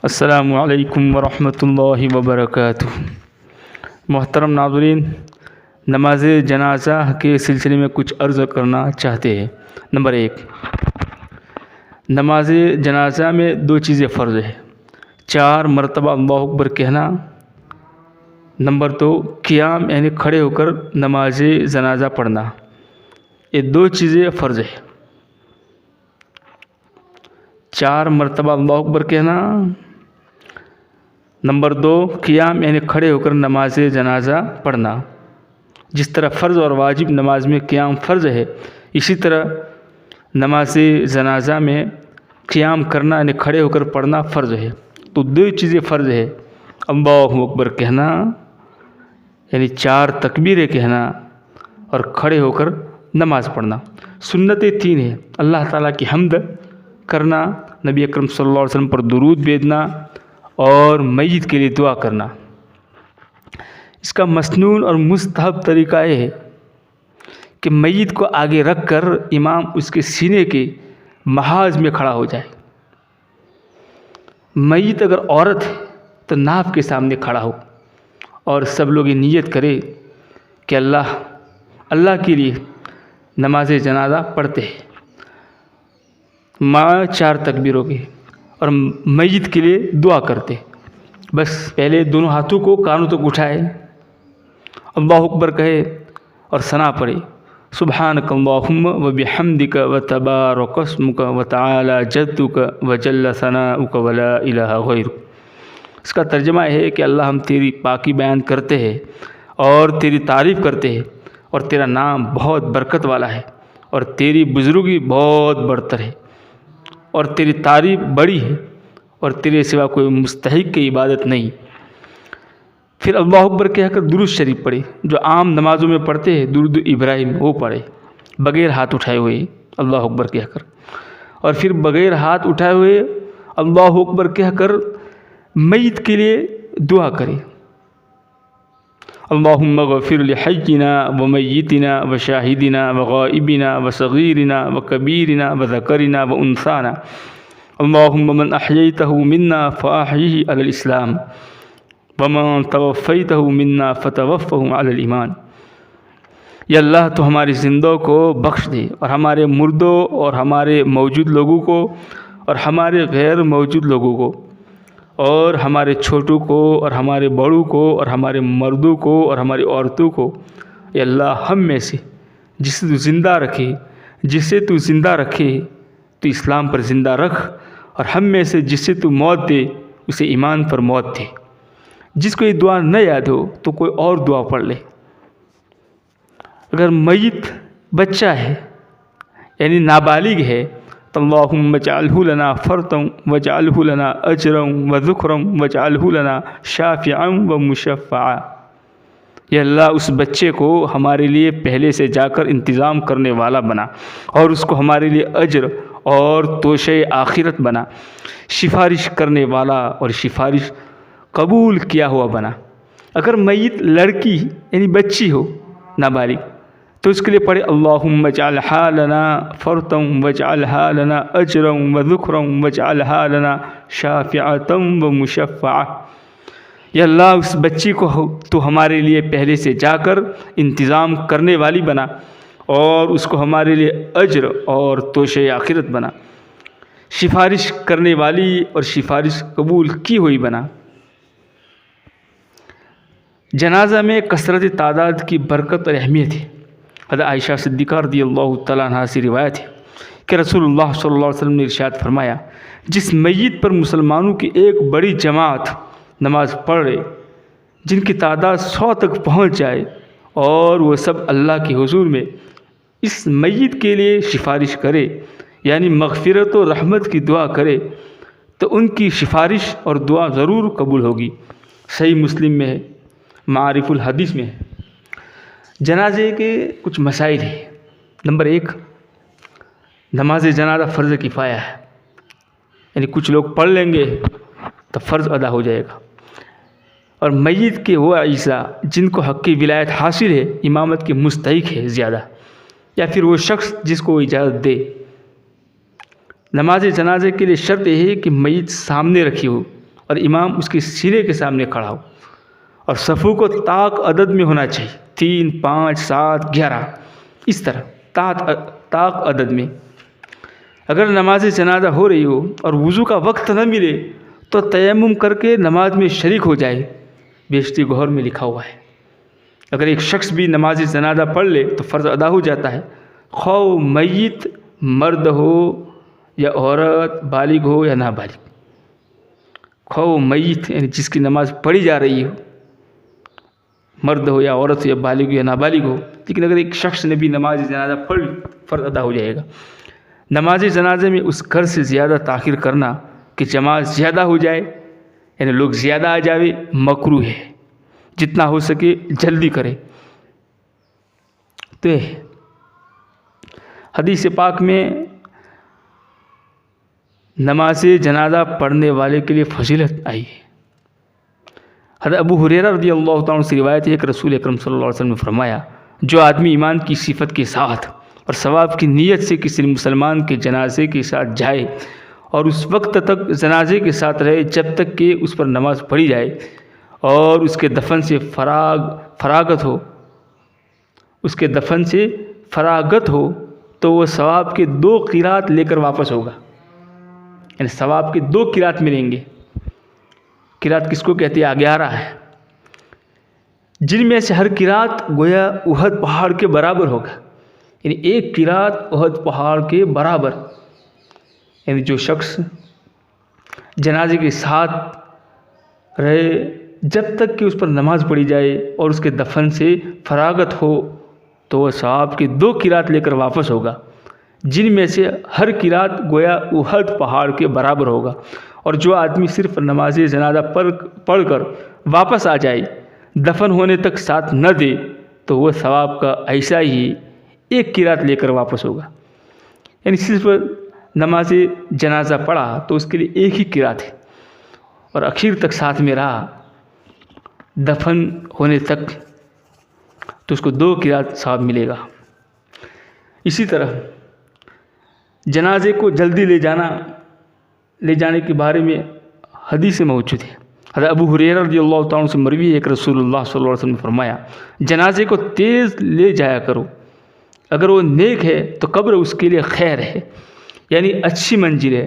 السلام علیکم ورحمۃ اللہ وبرکاتہ۔ محترم ناظرین، نماز جنازہ کے سلسلے میں کچھ عرض کرنا چاہتے ہیں۔ نمبر 1، نماز جنازہ میں 2 چیزیں فرض ہے: 4 مرتبہ اللہ اکبر کہنا، نمبر 2 قیام یعنی کھڑے ہو کر نماز جنازہ پڑھنا۔ یہ 2 چیزیں فرض ہے: 4 مرتبہ اللہ اکبر کہنا، نمبر 2 قیام یعنی کھڑے ہو کر نماز جنازہ پڑھنا۔ جس طرح فرض اور واجب نماز میں قیام فرض ہے، اسی طرح نماز جنازہ میں قیام کرنا یعنی کھڑے ہو کر پڑھنا فرض ہے۔ تو 2 چیزیں فرض ہے: اللہ اکبر کہنا یعنی 4 تکبیریں کہنا اور کھڑے ہو کر نماز پڑھنا۔ سنتیں 3 ہیں: اللہ تعالیٰ کی حمد کرنا، نبی اکرم صلی اللہ علیہ وسلم پر درود بھیجنا اور میت کے لیے دعا کرنا۔ اس کا مسنون اور مستحب طریقہ یہ ہے کہ میت کو آگے رکھ کر امام اس کے سینے کے محاذ میں کھڑا ہو جائے۔ میت اگر عورت ہے تو ناف کے سامنے کھڑا ہو اور سب لوگ یہ نیت کرے کہ اللہ کے لیے نماز جنازہ پڑھتے ہیں، 4 تکبیروں کے، اور میت کے لیے دعا کرتے۔ بس پہلے دونوں ہاتھوں کو کانوں تک اٹھائے، اللہ اکبر کہے اور ثنا پڑھے: سبحانک اللہم وبحمدک وتبارک اسمک وتعالی جدک وجل ثناؤک ولا الہ غیرک۔ اس کا ترجمہ ہے کہ اللہ، ہم تیری پاکی بیان کرتے ہیں اور تیری تعریف کرتے ہیں، اور تیرا نام بہت برکت والا ہے، اور تیری بزرگی بہت برتر ہے، اور تیری تعریف بڑی ہے، اور تیرے سوا کوئی مستحق کی عبادت نہیں۔ پھر اللہ اکبر کہہ کر درود شریف پڑھے، جو عام نمازوں میں پڑھتے ہیں، درود ابراہیم، وہ پڑھے بغیر ہاتھ اٹھائے ہوئے اللہ اکبر کہہ کر، اور پھر بغیر ہاتھ اٹھائے ہوئے اللہ اکبر کہہ کر میت کے لیے دعا کرے: اللہم اغفر لحینا ومیتنا وشاہدنا وغائبنا وصغیرنا وکبیرنا وذکرنا وانثانا، اللہم من احییتہ منا فاحیہ علی الاسلام ومن توفیتہ منا فتوفہ علی الایمان۔ یا اللہ، تو ہمارے زندوں کو بخش دے، اور ہمارے مردوں اور ہمارے موجود لوگوں کو اور ہمارے غیر موجود لوگوں کو، اور ہمارے چھوٹوں کو اور ہمارے بڑوں کو اور ہمارے مردوں کو اور ہماری عورتوں کو، یا اللہ ہم میں سے جسے تو زندہ رکھے تو اسلام پر زندہ رکھ، اور ہم میں سے جسے تو موت دے اسے ایمان پر موت دے۔ جس کو یہ دعا نہ یاد ہو تو کوئی اور دعا پڑھ لے۔ اگر میت بچہ ہے یعنی نابالغ ہے تو اللہم اجعلہ لنا فرطا واجعلہ لنا اجرا وذکرا واجعلہ لنا شافعا ومشفعا۔ یا اللہ، اس بچے کو ہمارے لیے پہلے سے جا کر انتظام کرنے والا بنا، اور اس کو ہمارے لیے اجر اور توشہ آخرت بنا، سفارش کرنے والا اور سفارش قبول کیا ہوا بنا۔ اگر میت لڑکی یعنی بچی ہو نابالغ تو اس کے لیے پڑھے: اللہم اجعلہا لنا فرطا واجعلہا لنا اجرا وذکرا واجعلہا لنا شافعتا ومشفعا۔ یا اللہ، اس بچی کو تو ہمارے لیے پہلے سے جا کر انتظام کرنے والی بنا، اور اس کو ہمارے لیے اجر اور توشہ آخرت بنا، سفارش کرنے والی اور سفارش قبول کی ہوئی بنا۔ جنازہ میں کثرت تعداد کی برکت اور اہمیت ہے۔ حضرت عائشہ صدیقہ رضی اللہ تعالیٰ عنہا سے روایت ہے کہ رسول اللہ صلی اللہ علیہ وسلم نے ارشاد فرمایا: جس میت پر مسلمانوں کی ایک بڑی جماعت نماز پڑھے، جن کی تعداد 100 تک پہنچ جائے، اور وہ سب اللہ کے حضور میں اس میت کے لیے سفارش کرے، یعنی مغفرت و رحمت کی دعا کرے، تو ان کی سفارش اور دعا ضرور قبول ہوگی۔ صحیح مسلم میں ہے، معارف الحدیث میں ہے۔ جنازے کے کچھ مسائل ہیں۔ نمبر 1، نماز جنازہ فرض کفایہ ہے، یعنی کچھ لوگ پڑھ لیں گے تو فرض ادا ہو جائے گا، اور میت کے وہ اعزاء جن کو حق کی ولایت حاصل ہے، امامت کے مستحق ہے زیادہ، یا پھر وہ شخص جس کو اجازت دے۔ نماز جنازے کے لیے شرط یہ ہے کہ میت سامنے رکھی ہو اور امام اس کے سینے کے سامنے کھڑا ہو، اور صفوں کو طاق عدد میں ہونا چاہیے، 3 5 7 11 اس طرح طاق عدد میں۔ اگر نماز جنازہ ہو رہی ہو اور وضو کا وقت نہ ملے تو تیمم کر کے نماز میں شریک ہو جائے، بیشتی گوہر میں لکھا ہوا ہے۔ اگر ایک شخص بھی نماز جنازہ پڑھ لے تو فرض ادا ہو جاتا ہے، خواہ میت مرد ہو یا عورت، بالغ ہو یا نابالغ، خواہ میت یعنی جس کی نماز پڑھی جا رہی ہو، مرد ہو یا عورت ہو یا بالغ ہو یا نابالغ ہو، لیکن اگر ایک شخص نے بھی نماز جنازہ پڑھ لی فرض ادا ہو جائے گا۔ نماز جنازے میں اس گھر سے زیادہ تاخیر کرنا کہ جماعت زیادہ ہو جائے، یعنی لوگ زیادہ آ جاوے، مکروہ ہے، جتنا ہو سکے جلدی کرے۔ تو حدیث پاک میں نماز جنازہ پڑھنے والے کے لیے فضیلت آئی ہے۔ حضرت ابو ہریرہ رضی اللہ تعالیٰ عنہ سے روایت ہے کہ رسول اکرم صلی اللہ علیہ وسلم نے فرمایا، جو آدمی ایمان کی صفت کے ساتھ اور ثواب کی نیت سے کسی مسلمان کے جنازے کے ساتھ جائے اور اس وقت تک جنازے کے ساتھ رہے جب تک کہ اس پر نماز پڑھی جائے اور اس کے دفن سے فراغت ہو، اس کے دفن سے فراغت ہو تو وہ ثواب کے 2 قرات لے کر واپس ہوگا، یعنی ثواب کے 2 قرات ملیں گے۔ قرات کس کو کہتے ہیں؟ آگے آ رہا ہے، جن میں سے ہر قرات گویا احد پہاڑ کے برابر ہوگا، یعنی ایک قرات احد پہاڑ کے برابر، یعنی جو شخص جنازے کے ساتھ رہے جب تک کہ اس پر نماز پڑھی جائے اور اس کے دفن سے فراغت ہو تو وہ ثواب کے 2 قرات لے کر واپس ہوگا، جن میں سے ہر قرات گویا احد پہاڑ کے برابر ہوگا۔ اور جو آدمی صرف نماز جنازہ پڑھ کر واپس آ جائے، دفن ہونے تک ساتھ نہ دے، تو وہ ثواب کا ایسا ہی 1 قرات لے کر واپس ہوگا، یعنی صرف نماز جنازہ پڑھا تو اس کے لیے 1 ہی قرات ہے، اور اخیر تک ساتھ میں رہا دفن ہونے تک تو اس کو 2 قرات ثواب ملے گا۔ اسی طرح جنازے کو جلدی لے جانے کے بارے میں حدیث موجود ہے۔ حضرت ابو ہریرہ رضی اللہ تعالیٰ عنہ سے مروی ہے کہ رسول اللہ صلی اللہ علیہ وسلم نے فرمایا، جنازے کو تیز لے جایا کرو، اگر وہ نیک ہے تو قبر اس کے لیے خیر ہے، یعنی اچھی منزل ہے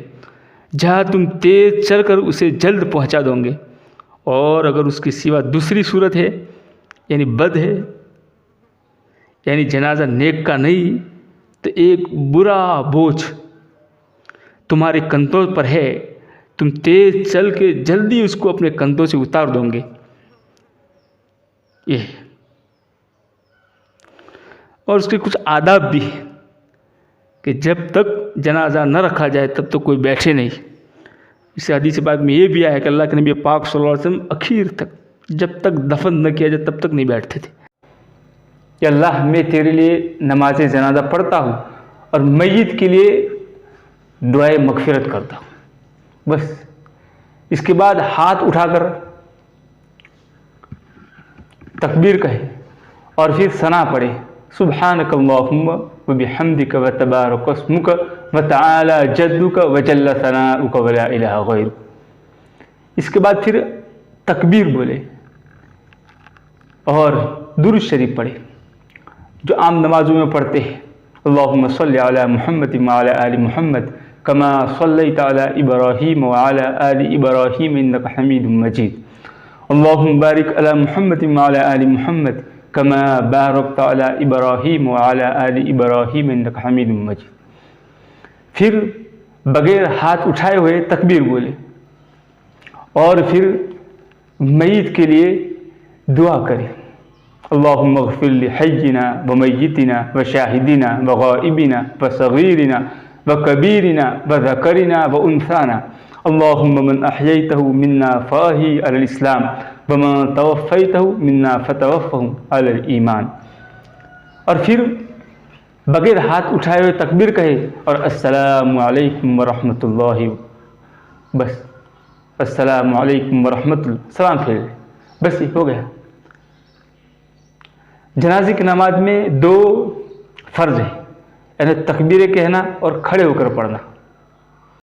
جہاں تم تیز چل کر اسے جلد پہنچا دو گے، اور اگر اس کے سوا دوسری صورت ہے یعنی بد ہے، یعنی جنازہ نیک کا نہیں، تو ایک برا بوجھ تمہارے کندھوں پر ہے، تم تیز چل کے جلدی اس کو اپنے کندھوں سے اتار دو گے۔ یہ اور اس کے کچھ آداب بھی ہیں کہ جب تک جنازہ نہ رکھا جائے تب تک کوئی بیٹھے نہیں۔ اس حدیث پاک میں یہ بھی آیا کہ اللہ کے نبی پاک صلی اللہ علیہ وسلم اخیر تک جب تک دفن نہ کیا جائے تب تک نہیں بیٹھتے تھے۔ کہ اللہ میں تیرے لیے نماز جنازہ پڑھتا ہوں اور میت کے لیے دعائے مغفرت کرتا ہوں، بس اس کے بعد ہاتھ اٹھا کر تکبیر کہے اور پھر ثنا پڑھے، سبحانک اللہم وبحمدک وتبارک اسمک وتعالی جدک وجل ثناؤک ولا الہ غیرک۔ اس کے بعد پھر تکبیر بولے اور درود شریف پڑھے جو عام نمازوں میں پڑھتے ہیں، اللہم صلی علی محمد وعلی آل محمد کما صلیت علی ابراہیم وعلی آل ابراہیم انک حمید مجید، اللہم بارک علی محمد وعلی آل محمد کما بارکت علی ابراہیم وعلی آل ابراہیم انک حمید مجید۔ پھر بغیر ہاتھ اٹھائے ہوئے تکبیر بولے اور پھر میت کے لیے دعا کرے، اللہم اغفر لحینا ومیتنا وشاہدنا وغائبنا وصغیرنا وکبیرنا وذکرنا وانثانا، اللہم من احییتہ منا فاہی علی الاسلام ومن توفیتہ منا فتوفہ علی الایمان۔ اور پھر بغیر ہاتھ اٹھائے ہوئے تکبیر کہے اور السلام علیکم ورحمۃ اللہ، بس السلام علیکم ورحمۃ اللہ، سلام پھیر لے، بس یہ ہو گیا۔ جنازے کی نماز میں 2 فرض ہیں، یعنی تکبیر کہنا اور کھڑے ہو کر پڑھنا۔